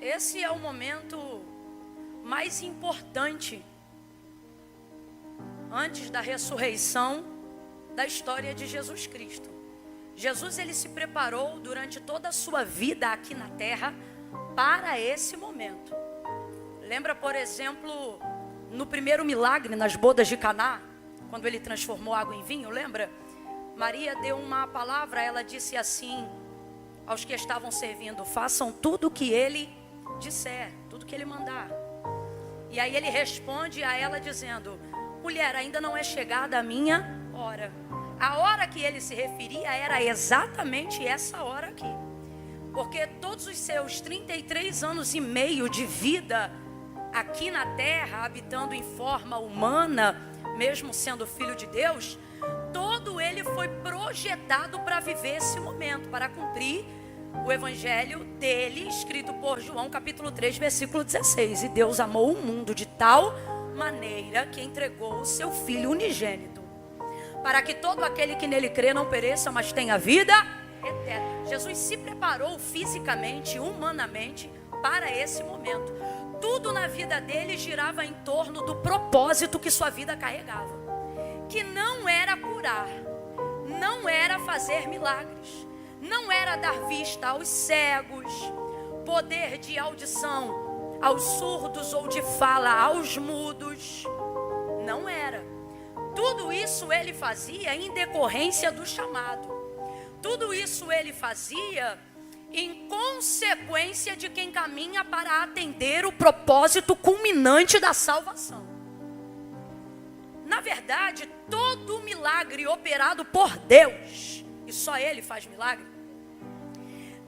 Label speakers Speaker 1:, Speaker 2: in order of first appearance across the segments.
Speaker 1: esse é o momento mais importante antes da ressurreição da história de Jesus Cristo. Jesus, ele se preparou durante toda a sua vida aqui na terra para esse momento. Lembra, por exemplo, no primeiro milagre nas bodas de Caná, quando ele transformou água em vinho, lembra? Maria deu uma palavra, ela disse assim aos que estavam servindo: façam tudo o que ele disser, tudo o que ele mandar. E aí ele responde a ela dizendo: mulher, ainda não é chegada a minha hora. A hora que ele se referia era exatamente essa hora aqui. Porque todos os seus 33 anos e meio de vida aqui na terra, habitando em forma humana, mesmo sendo filho de Deus, todo ele foi projetado para viver esse momento, para cumprir o evangelho dele, escrito por João capítulo 3, versículo 16. E Deus amou o mundo de tal maneira que entregou o seu Filho unigênito, para que todo aquele que nele crê não pereça, mas tenha vida eterna. Jesus se preparou fisicamente, humanamente, para esse momento. Tudo na vida dele girava em torno do propósito que sua vida carregava, que não era curar, não era fazer milagres, não era dar vista aos cegos, poder de audição aos surdos ou de fala aos mudos. Não era. Tudo isso ele fazia em decorrência do chamado. Tudo isso ele fazia em consequência de quem caminha para atender o propósito culminante da salvação. Na verdade, todo milagre operado por Deus, e só Ele faz milagre,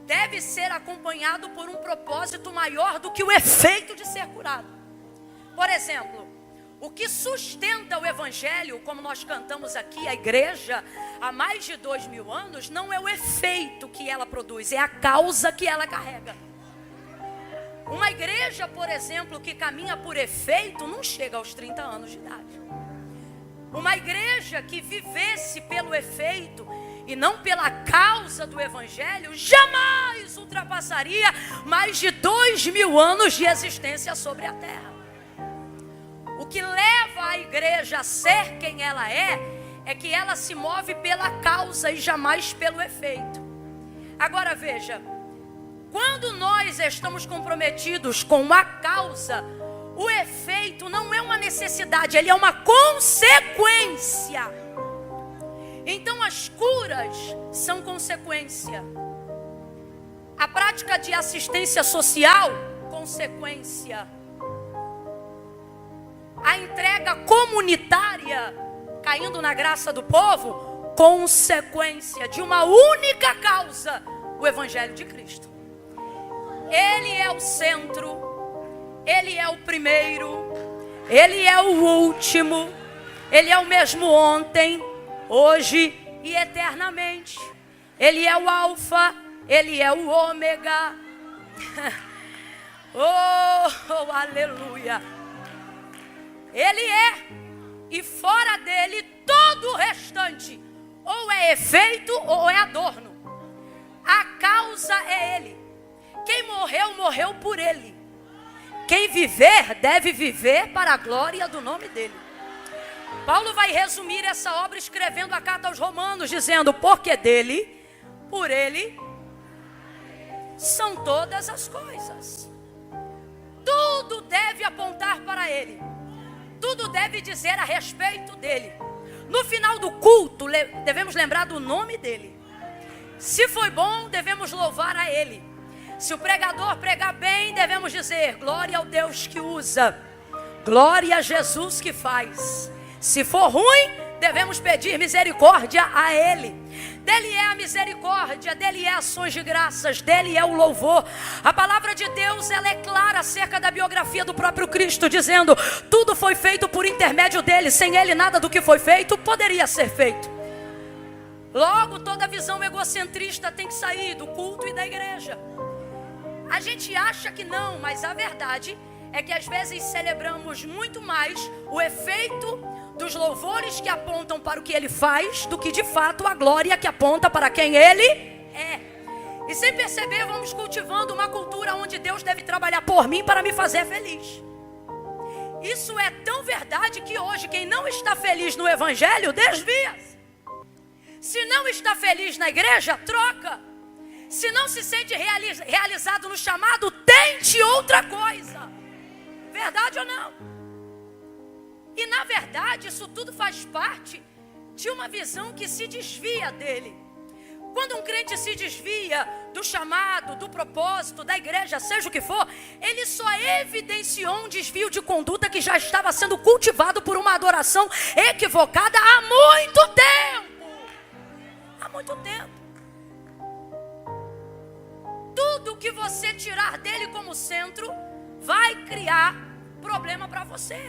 Speaker 1: deve ser acompanhado por um propósito maior do que o efeito de ser curado. Por exemplo, o que sustenta o evangelho, como nós cantamos aqui, a igreja, há mais de 2000 anos, não é o efeito que ela produz, é a causa que ela carrega. Uma igreja, por exemplo, que caminha por efeito, não chega aos 30 anos de idade. Uma igreja que vivesse pelo efeito e não pela causa do evangelho, jamais ultrapassaria mais de 2000 anos de existência sobre a terra. O que leva a igreja a ser quem ela é que ela se move pela causa e jamais pelo efeito. Agora veja, quando nós estamos comprometidos com a causa, o efeito não é uma necessidade, ele é uma consequência. Então as curas são consequência. A prática de assistência social, consequência. A entrega comunitária, caindo na graça do povo, consequência de uma única causa, o Evangelho de Cristo. Ele é o centro, Ele é o primeiro, Ele é o último, Ele é o mesmo ontem, hoje e eternamente. Ele é o alfa, Ele é o ômega. Oh, aleluia. Ele é, e fora dele todo o restante ou é efeito ou é adorno. A causa é ele. Quem morreu, morreu por ele. Quem viver, deve viver para a glória do nome dele. Paulo vai resumir essa obra escrevendo a carta aos Romanos, dizendo: porque dele, por ele, são todas as coisas. Tudo deve apontar para ele. Tudo deve dizer a respeito dele. No final do culto, devemos lembrar do nome dele. Se foi bom, devemos louvar a ele. Se o pregador pregar bem, devemos dizer: glória ao Deus que usa, glória a Jesus que faz. Se for ruim, devemos pedir misericórdia a ele. Dele é a misericórdia, dele é ações de graças, dele é o louvor. A palavra de Deus, ela é clara acerca da biografia do próprio Cristo, dizendo: tudo foi feito por intermédio dele, sem ele nada do que foi feito poderia ser feito. Logo, toda visão egocentrista tem que sair do culto e da igreja. A gente acha que não, mas a verdade é que às vezes celebramos muito mais o efeito dos louvores que apontam para o que ele faz do que de fato a glória que aponta para quem ele é. E sem perceber, vamos cultivando uma cultura onde Deus deve trabalhar por mim para me fazer feliz. Isso é tão verdade que hoje quem não está feliz no evangelho, desvia-se. Se não está feliz na igreja, troca. Se não se sente realizado no chamado, tente outra coisa. Verdade ou não? E na verdade, isso tudo faz parte de uma visão que se desvia dele. Quando um crente se desvia do chamado, do propósito, da igreja, seja o que for, ele só evidenciou um desvio de conduta que já estava sendo cultivado por uma adoração equivocada há muito tempo. Há muito tempo. Tudo que você tirar dele como centro vai criar problema para você.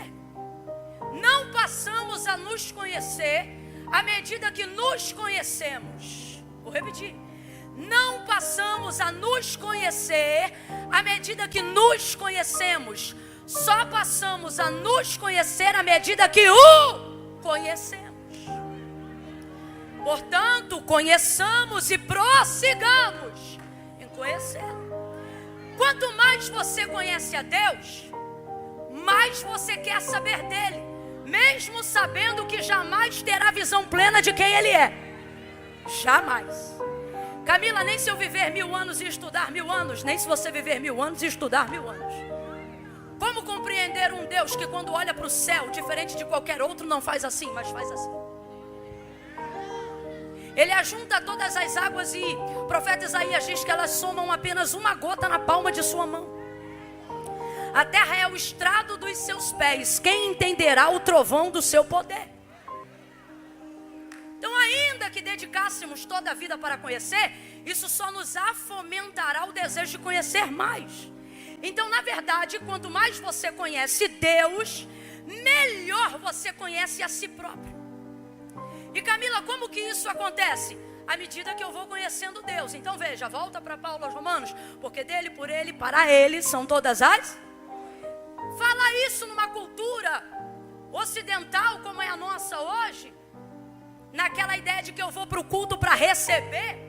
Speaker 1: Não passamos a nos conhecer à medida que nos conhecemos. Vou repetir. Não passamos a nos conhecer à medida que nos conhecemos. Só passamos a nos conhecer à medida que o conhecemos. Portanto, conheçamos e prossigamos em conhecer. Quanto mais você conhece a Deus, mais você quer saber dele, mesmo sabendo que jamais terá visão plena de quem ele é. Jamais. Camila, nem se eu viver 1000 anos e estudar 1000 anos, nem se você viver 1000 anos e estudar 1000 anos. Como compreender um Deus que quando olha para o céu, diferente de qualquer outro, não faz assim, mas faz assim? Ele ajunta todas as águas e o profeta Isaías diz que elas somam apenas uma gota na palma de sua mão. A terra é o estrado dos seus pés. Quem entenderá o trovão do seu poder? Então, ainda que dedicássemos toda a vida para conhecer, isso só nos afomentará o desejo de conhecer mais. Então, na verdade, quanto mais você conhece Deus, melhor você conhece a si próprio. E Camila, como que isso acontece? À medida que eu vou conhecendo Deus. Então veja, volta para Paulo aos Romanos. Porque dele, por ele, para ele são todas as... Fala isso numa cultura ocidental como é a nossa hoje. Naquela ideia de que eu vou para o culto para receber.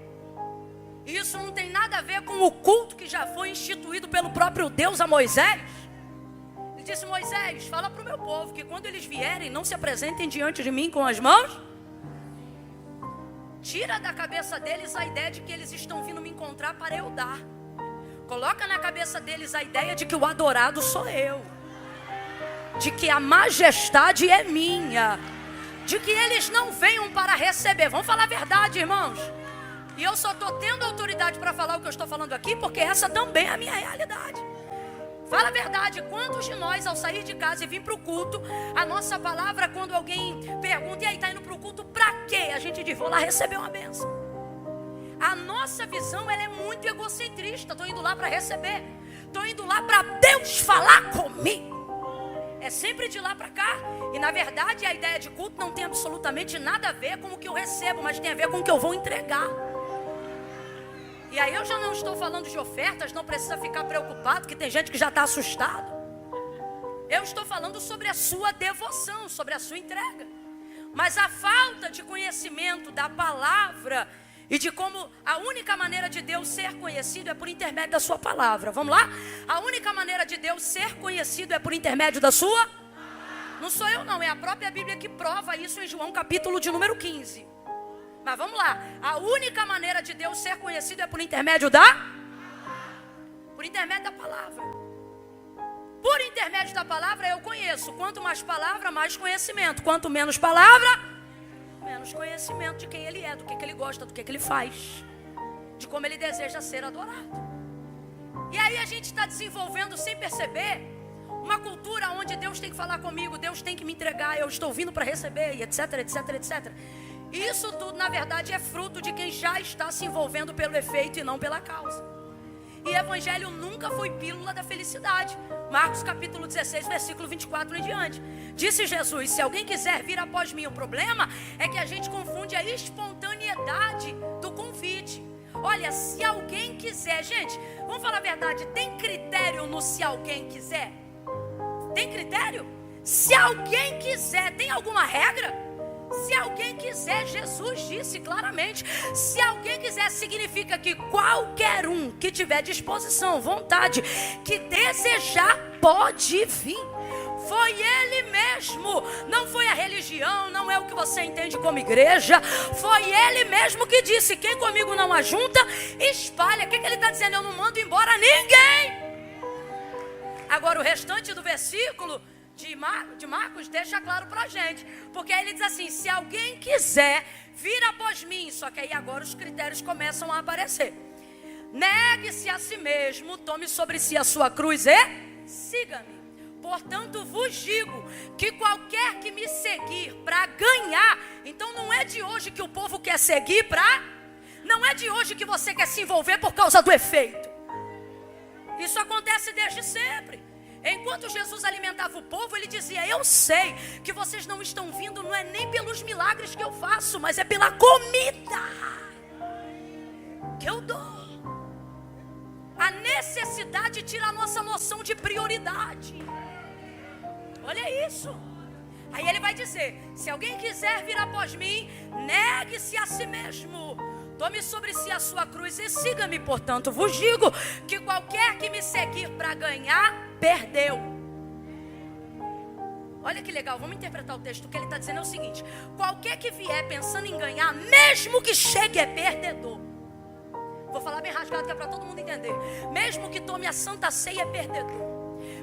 Speaker 1: Isso não tem nada a ver com o culto que já foi instituído pelo próprio Deus a Moisés. Ele disse, Moisés, fala para o meu povo que quando eles vierem, não se apresentem diante de mim com as mãos. Tira da cabeça deles a ideia de que eles estão vindo me encontrar para eu dar. Coloca na cabeça deles a ideia de que o adorado sou eu. De que a majestade é minha. De que eles não venham para receber. Vamos falar a verdade, irmãos. E eu só estou tendo autoridade para falar o que eu estou falando aqui, porque essa também é a minha realidade. Fala a verdade, quantos de nós ao sair de casa e vir para o culto, a nossa palavra quando alguém pergunta, e aí, está indo para o culto para quê? A gente diz, vou lá receber uma bênção. A nossa visão ela é muito egocentrista, estou indo lá para receber, estou indo lá para Deus falar comigo. É sempre de lá para cá. E na verdade a ideia de culto não tem absolutamente nada a ver com o que eu recebo, mas tem a ver com o que eu vou entregar. E aí eu já não estou falando de ofertas, não precisa ficar preocupado, que tem gente que já está assustado. Eu estou falando sobre a sua devoção, sobre a sua entrega. Mas a falta de conhecimento da palavra e de como a única maneira de Deus ser conhecido é por intermédio da sua palavra. Vamos lá? A única maneira de Deus ser conhecido é por intermédio da sua? Não sou eu não, é a própria Bíblia que prova isso em João capítulo de número 15. Mas vamos lá, a única maneira de Deus ser conhecido é por intermédio da? Por intermédio da palavra. Por intermédio da palavra eu conheço. Quanto mais palavra, mais conhecimento. Quanto menos palavra, menos conhecimento de quem ele é, do que ele gosta, do que ele faz, de como ele deseja ser adorado. E aí a gente está desenvolvendo sem perceber uma cultura onde Deus tem que falar comigo, Deus tem que me entregar, eu estou vindo para receber, e etc, etc, etc. Isso tudo na verdade é fruto de quem já está se envolvendo pelo efeito e não pela causa. E evangelho nunca foi pílula da felicidade. Marcos capítulo 16, versículo 24 em diante. Disse Jesus, se alguém quiser vir após mim, o problema é que a gente confunde a espontaneidade do convite. Olha, se alguém quiser, gente, vamos falar a verdade, tem critério no se alguém quiser? Tem critério? Se alguém quiser, tem alguma regra? Se alguém quiser, Jesus disse claramente, se alguém quiser, significa que qualquer um que tiver disposição, vontade, que desejar, pode vir. Foi Ele mesmo, não foi a religião, não é o que você entende como igreja. Foi Ele mesmo que disse: quem comigo não ajunta, espalha. O que Ele está dizendo? Eu não mando embora ninguém. Agora o restante do versículo de Marcos deixa claro para a gente, porque aí ele diz assim: se alguém quiser vir após mim, só que aí agora os critérios começam a aparecer. Negue-se a si mesmo, tome sobre si a sua cruz e siga-me. Portanto vos digo que qualquer que me seguir para ganhar, então não é de hoje que o povo quer seguir não é de hoje que você quer se envolver por causa do efeito. Isso acontece desde sempre. Enquanto Jesus alimentava o povo, ele dizia: eu sei que vocês não estão vindo, não é nem pelos milagres que eu faço, mas é pela comida que eu dou. A necessidade tira a nossa noção de prioridade. Olha isso. Aí ele vai dizer: se alguém quiser vir após mim, negue-se a si mesmo, tome sobre si a sua cruz e siga-me. Portanto vos digo que qualquer que me seguir para ganhar, perdeu. Olha que legal, vamos interpretar o texto. O que ele está dizendo é o seguinte: qualquer que vier pensando em ganhar, mesmo que chegue, é perdedor. Vou falar bem rasgado que é para todo mundo entender. Mesmo que tome a Santa Ceia, é perdedor.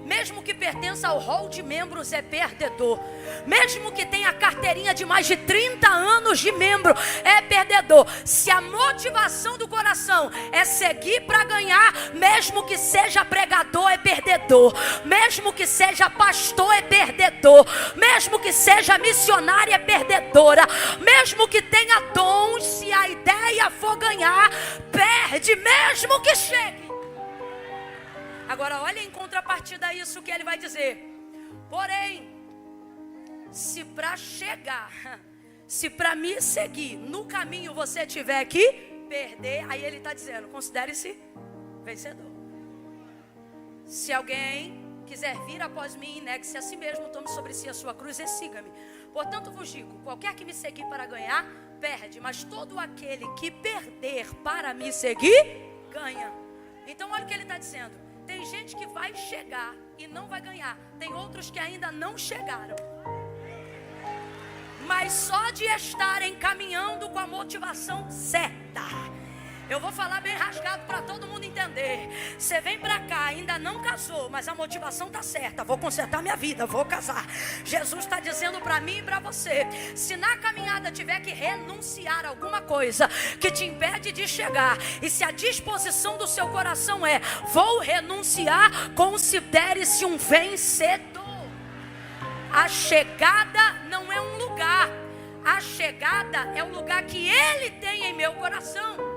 Speaker 1: Mesmo que pertença ao rol de membros, é perdedor. Mesmo que tenha carteirinha de mais de 30 anos de membro, é perdedor. Se a motivação do coração é seguir para ganhar, mesmo que seja pregador, é perdedor. Mesmo que seja pastor, é perdedor. Mesmo que seja missionária, é perdedora. Mesmo que tenha dons, se a ideia for ganhar, perde, mesmo que chegue. Agora olha em contrapartida a isso que ele vai dizer: porém, se para chegar, se para me seguir, no caminho você tiver que perder, aí ele está dizendo: considere-se vencedor. Se alguém quiser vir após mim, negue-se a si mesmo, tome sobre si a sua cruz e siga-me. Portanto vos digo, qualquer que me seguir para ganhar, perde, mas todo aquele que perder para me seguir, ganha. Então olha o que ele está dizendo: tem gente que vai chegar e não vai ganhar. Tem outros que ainda não chegaram, mas só de estarem caminhando com a motivação certa. Eu vou falar bem rasgado para todo mundo entender. Você vem para cá, ainda não casou, mas a motivação está certa. Vou consertar minha vida, vou casar. Jesus está dizendo para mim e para você: se na caminhada tiver que renunciar alguma coisa que te impede de chegar, e se a disposição do seu coração é: vou renunciar, considere-se um vencedor. A chegada não é um lugar. A chegada é o lugar que Ele tem em meu coração.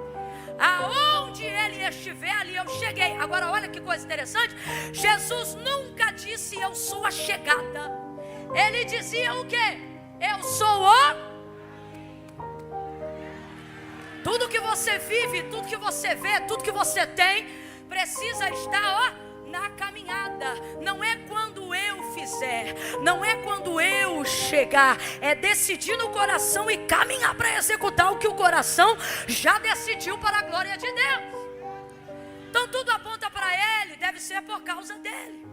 Speaker 1: Aonde Ele estiver, ali eu cheguei. Agora olha que coisa interessante. Jesus nunca disse: eu sou a chegada. Ele dizia o quê? Eu sou Tudo que você vive, tudo que você vê, tudo que você tem, precisa estar na caminhada. Não é quando eu fizer, não é quando eu chegar, é decidir no coração e caminhar para executar o que o coração já decidiu para a glória de Deus. Então tudo aponta para Ele, deve ser por causa dEle.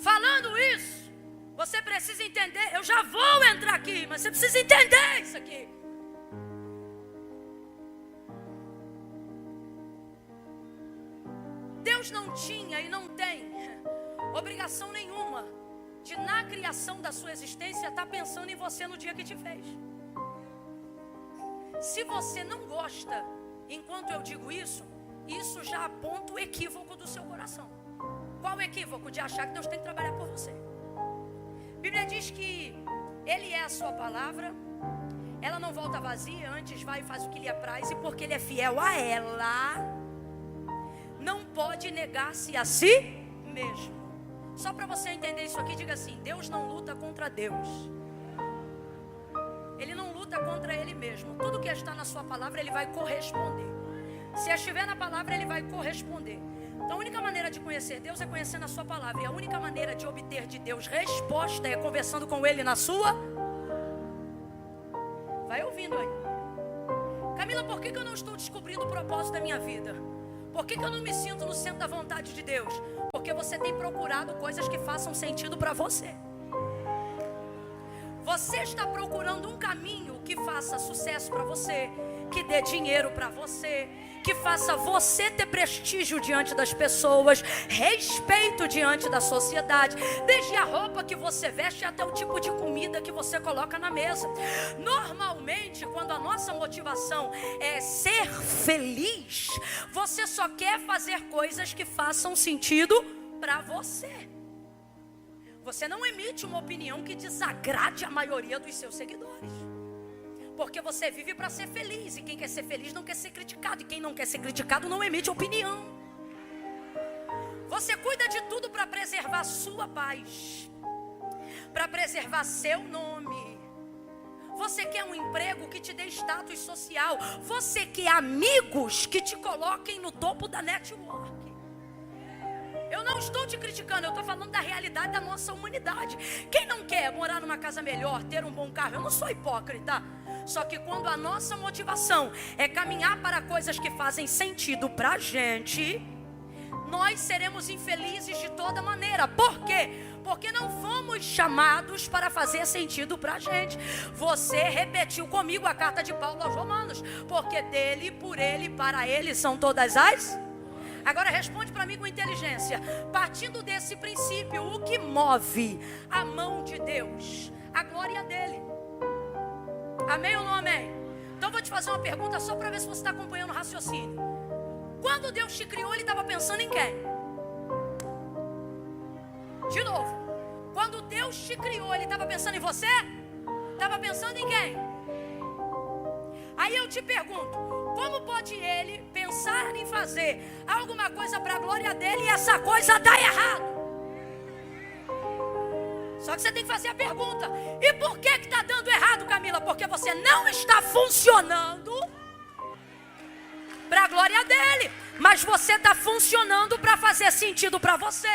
Speaker 1: Falando isso, você precisa entender. Eu já vou entrar aqui, mas você precisa entender isso aqui. Deus não tinha e não tem obrigação nenhuma de, na criação da sua existência, estar pensando em você no dia que te fez. Se você não gosta, enquanto eu digo isso, isso já aponta o equívoco do seu coração. Qual o equívoco? De achar que Deus tem que trabalhar por você. A Bíblia diz que Ele é a sua palavra, ela não volta vazia, antes vai e faz o que lhe apraz, e porque Ele é fiel a ela, não pode negar-se a si mesmo. Só para você entender isso aqui, diga assim: Deus não luta contra Deus. Ele não luta contra Ele mesmo. Tudo que está na sua palavra, Ele vai corresponder. Se estiver na palavra, Ele vai corresponder. Então a única maneira de conhecer Deus é conhecendo a sua palavra. E a única maneira de obter de Deus resposta é conversando com Ele na sua. Vai ouvindo aí. Camila, por que eu não estou descobrindo o propósito da minha vida? Por que eu não me sinto no centro da vontade de Deus? Porque você tem procurado coisas que façam sentido para você. Você está procurando um caminho que faça sucesso para você, que dê dinheiro para você, que faça você ter prestígio diante das pessoas, respeito diante da sociedade, desde a roupa que você veste até o tipo de comida que você coloca na mesa. Normalmente, quando a nossa motivação é ser feliz, você só quer fazer coisas que façam sentido para você. Você não emite uma opinião que desagrade a maioria dos seus seguidores. Porque você vive para ser feliz. E quem quer ser feliz não quer ser criticado. E quem não quer ser criticado não emite opinião. Você cuida de tudo para preservar sua paz. Para preservar seu nome. Você quer um emprego que te dê status social. Você quer amigos que te coloquem no topo da network. Eu não estou te criticando, eu estou falando da realidade da nossa humanidade. Quem não quer morar numa casa melhor, ter um bom carro? Eu não sou hipócrita. Só que quando a nossa motivação é caminhar para coisas que fazem sentido para a gente, nós seremos infelizes de toda maneira. Por quê? Porque não fomos chamados para fazer sentido para a gente. Você repetiu comigo a carta de Paulo aos Romanos. Porque dele, por ele, para ele são todas as... Agora responde para mim com inteligência. Partindo desse princípio, o que move a mão de Deus? A glória dele. Amém ou não amém? Então vou te fazer uma pergunta só para ver se você está acompanhando o raciocínio. Quando Deus te criou, Ele estava pensando em quem? De novo. Quando Deus te criou, Ele estava pensando em você? Estava pensando em quem? Aí eu te pergunto, como pode Ele pensar em fazer alguma coisa para a glória dele e essa coisa dá errado? Só que você tem que fazer a pergunta, e por que está dando errado, Camila? Porque você não está funcionando para a glória dele. Mas você está funcionando para fazer sentido para você,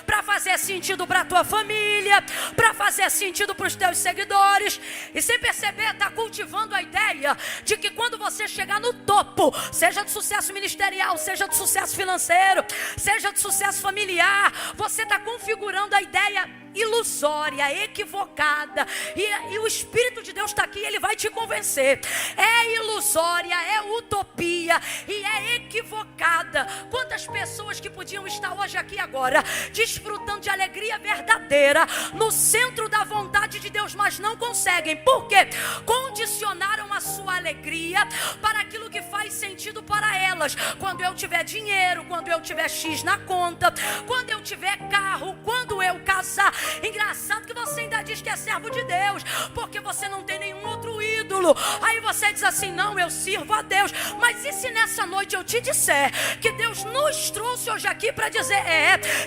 Speaker 1: para fazer sentido para a tua família, para fazer sentido para os teus seguidores. E sem perceber, está cultivando a ideia de que quando você chegar no topo, seja de sucesso ministerial, seja de sucesso financeiro, seja de sucesso familiar, você está configurando a ideia ilusória, equivocada. E o Espírito de Deus está aqui, ele vai te convencer. É ilusória, é utopia e é equivocada. Quantas pessoas que podiam estar hoje aqui agora desfrutando de alegria verdadeira no centro da vontade de Deus, mas não conseguem. Por quê? Condicionaram a sua alegria para aquilo que faz sentido para elas. Quando eu tiver dinheiro, quando eu tiver X na conta, quando eu tiver carro, quando eu casar. Engraçado que você ainda diz que é servo de Deus, porque você não tem nenhum outro ídolo. Aí você diz assim, não, eu sirvo a Deus. Mas e se nessa noite eu te disser que Deus nos trouxe hoje aqui para dizer,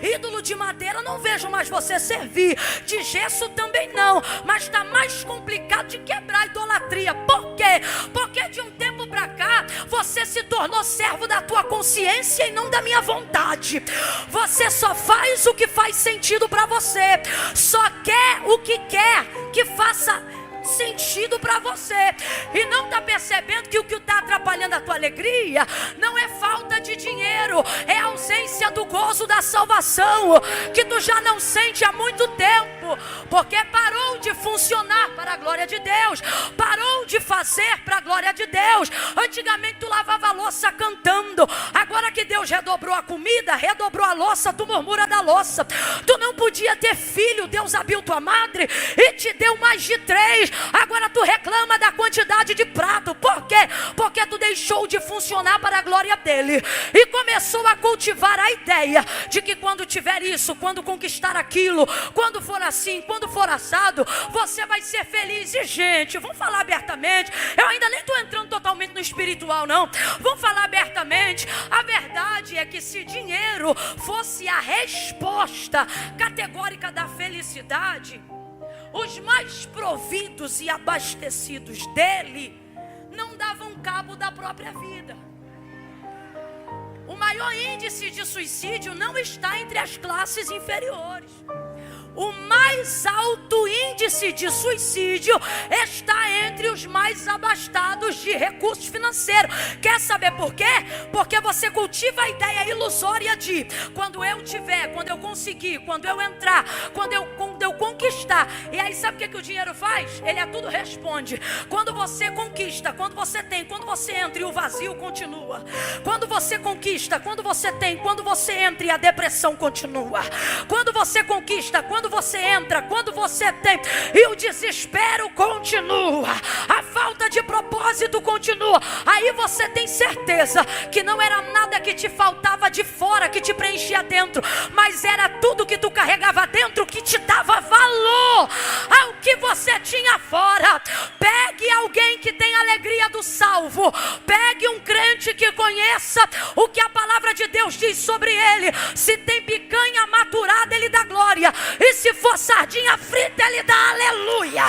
Speaker 1: ídolo de madeira não vejo mais você servir, de gesso também não, mas está mais complicado de quebrar a idolatria. Por quê? Porque de um tempo para cá você se tornou servo da tua consciência e não da minha vontade. Você só faz o que faz sentido para você, só quer o que quer que faça sentido para você, e não está percebendo que o que está atrapalhando a tua alegria não é falta de dinheiro, é a ausência do gozo da salvação, que tu já não sente há muito tempo, porque parou de funcionar para a glória de Deus, parou de fazer para a glória de Deus. Antigamente tu lavava a louça cantando, agora que Deus redobrou a comida, redobrou a louça, tu murmura da louça. Tu não podia ter filho, Deus abriu tua madre e te deu mais de 3. Agora tu reclama da quantidade de prato. Por quê? Porque tu deixou de funcionar para a glória dele e começou a cultivar a ideia de que quando tiver isso, quando conquistar aquilo, quando for assim, quando for assado, você vai ser feliz. E gente, vamos falar abertamente, eu ainda nem estou entrando totalmente no espiritual não, vamos falar abertamente. A verdade é que se dinheiro fosse a resposta categórica da felicidade, os mais providos e abastecidos dele não davam cabo da própria vida. O maior índice de suicídio não está entre as classes inferiores. o mais alto índice de suicídio está entre os mais abastados de recursos financeiros. Quer saber por quê? Porque você cultiva a ideia ilusória de quando eu tiver, quando eu conseguir, quando eu entrar, quando eu conquistar. E aí sabe o que o dinheiro faz? Ele a tudo responde. Quando você conquista, quando você tem, quando você entra e o vazio continua. Quando você conquista, quando você tem, quando você entra e a depressão continua. Quando você conquista, quando você entra, quando você tem e o desespero continua, a falta de propósito continua. Aí você tem certeza que não era nada que te faltava de fora que te preenchia dentro, mas era tudo que tu carregava dentro que te dava valor ao que você tinha fora. Pegue alguém que tem alegria do salvo, pegue um crente que conheça o que a palavra de Deus diz sobre ele. Se tem picanha maturada, ele dá glória, e se for sardinha frita, ele dá aleluia.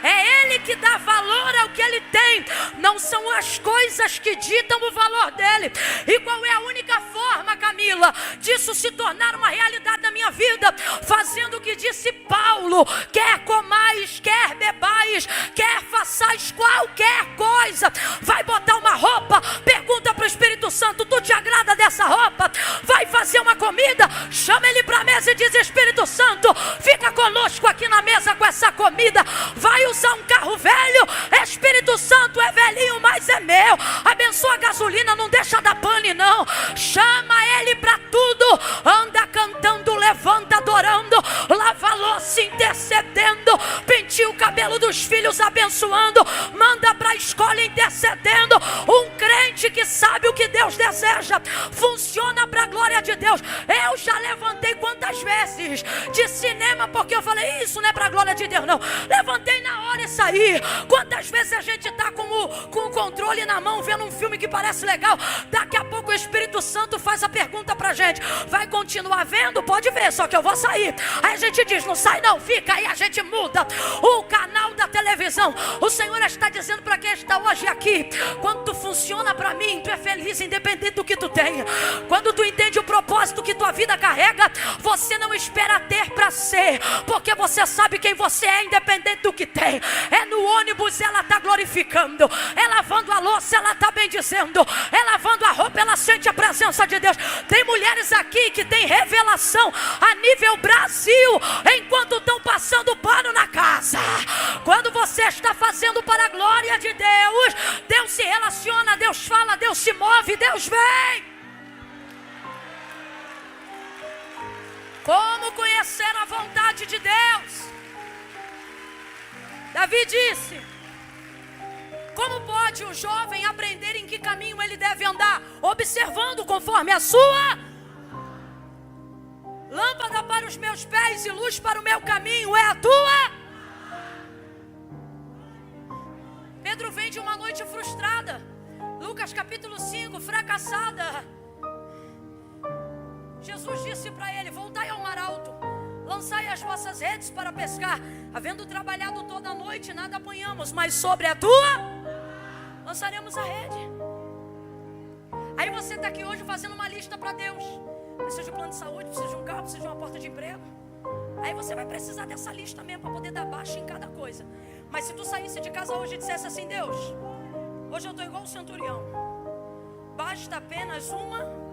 Speaker 1: É ele que dá valor ao que ele tem, não são as coisas que ditam o valor dele. E qual é a única forma, Camila, disso se tornar uma realidade na minha vida? Fazendo o que disse Paulo: quer comais, quer bebais, quer façais qualquer coisa. Vai botar uma roupa, pergunta para o Espírito Santo: tu te agrada dessa roupa? Vai fazer uma comida, chama ele para a mesa e diz: Espírito Santo, fica conosco aqui na mesa com essa comida. Vai usar um carro velho, Espírito Santo, é velhinho, mas é meu. Abençoa a gasolina, não deixa dar pane não. Chama ele para tudo. Anda cantando, levanta adorando, lava a louça intercedendo, penteia o cabelo dos filhos abençoando, manda para a escola intercedendo. Um crente que sabe o que Deus deseja funciona para a glória de Deus. Eu já levantei quantas vezes de cinema porque eu falei: isso não é para a glória de Deus não. Levantei na hora e saí. Quantas vezes a gente está com o controle na mão vendo um filme que parece legal, daqui a pouco o Espírito Santo faz a pergunta para a gente: vai continuar vendo? Pode ver, só que eu vou sair. Aí a gente diz: não sai não, fica. Aí a gente muda o canal da televisão. O Senhor está dizendo para quem está hoje aqui: quando tu funciona para mim, tu é feliz independente do que tu tenha. Quando tu entende o propósito que tua vida carrega, você não espera ter para ser, porque você sabe quem você é independente do que tem. É no ônibus, ela está glorificando, é lavando a louça, ela está bendizendo, é lavando a roupa, ela sente a presença de Deus. Tem mulheres aqui que tem revelação a nível Brasil, enquanto estão passando pano na casa. Quando você está fazendo para a glória de Deus, Deus se relaciona, Deus fala, Deus se move, Deus vem. Como conhecer a vontade de Deus? Davi disse: como pode um jovem aprender em que caminho ele deve andar? Observando conforme a sua lâmpada para os meus pés e luz para o meu caminho é a tua. Pedro vem de uma noite frustrada. Lucas capítulo 5, fracassada. Jesus disse para ele: voltai ao mar alto, lançai as vossas redes para pescar. Havendo trabalhado toda a noite, nada apanhamos, mas sobre a tua lançaremos a rede. Aí você está aqui hoje fazendo uma lista para Deus: preciso de plano de saúde, preciso de um carro, preciso de uma porta de emprego. Aí você vai precisar dessa lista mesmo para poder dar baixa em cada coisa. Mas se tu saísse de casa hoje e dissesse assim: Deus, hoje eu estou igual o centurião, basta apenas uma